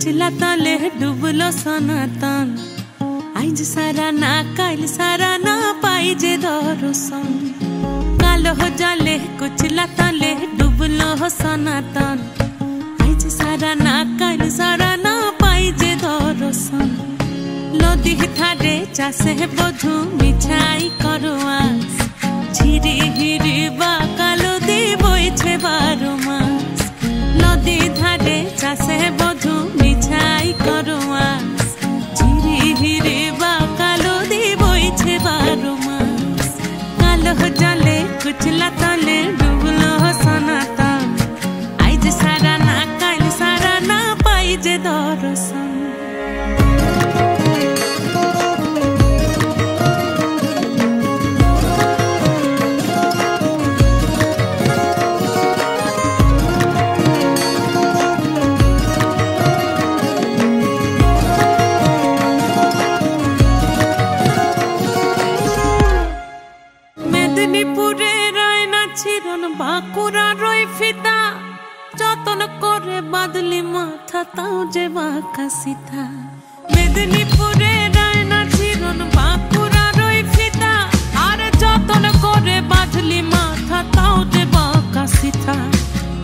कुचला तले डुबलो सनातन आज सारा ना काल सारा ना पाई जे दर्शन कालो जले कुचला तले डुबलो सनातन आज सारा ना काल सारा ना पाई जे दर्शन नदी थारे चासे बधु मिछाई करो आस झिरी हिरी बा कालो दी बोइछे बारो मास नदी धारे चासे बधु मिछाई करो आस झिरी हिरी बा कालो दी बोइछे बारो मास कालो जले कुचला तले डुबलो सनातन आज सारा ना काल सारा ना पाई जे दर्शन মেদিনীপুরে রয় না চিরন বাঁকুড়া রয় ফিতা যতন করে বাদলি মাথা তাও যে বাঁকা সিথা মেদিনীপুরে রয় না চিরন বাঁকুড়া রয় ফিতা আর যতন করে বাদলি মাথা তাও যে বাঁকা সিথা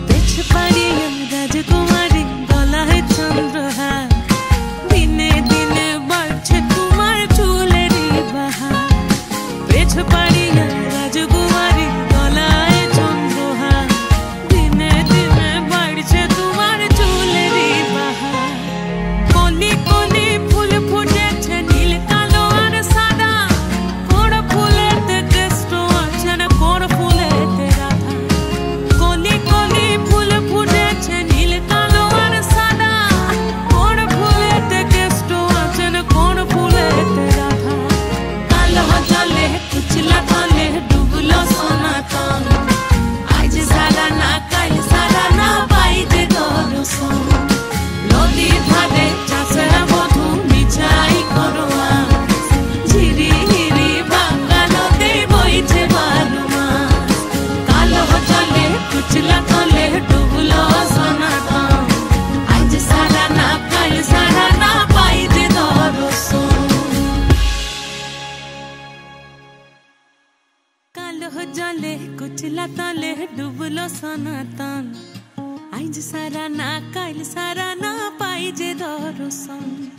পেছ পাড়ি রাজকুমারী গলায় চন্দ্রহার দিনে দিনে বাড়ছে তোমার চুলেরই বাহার পেছ পাড়ি রাজকুমারী গলায় চন্দ্রহার দিনে দিনে বাড়ছে তোমার চুলেরই বাহার কলি কলি ফুল ফুটেছে নীল কালো আর সাদা কোন ফুলেতে কৃষ্ণ আছেন কোন ফুলেতে রাধা কলি কলি ফুল ফুটেছে নীল কালো আর সাদা কোন ফুলেতে কৃষ্ণ আছেন কোন ফুলেতে রাধা কালো জলে কুচলা তলে ডুবলো সনাতন আজ সারা না কাল সারা না পাই যে দর্শন নদী ধারে চাষে বধু মিছাই করো আস ঝিরি হিরি বাঁকা নদী বইছে বারো মাস কালো জলে কুচলা তলে ডুবলো সনাতন আজ সারা না কাল সারা না পাই যে দর্শন কালো জলে কুচলা তলে ডুবলো সনাতন আজ সারা না কাল সারা না পাই যে দর্শন।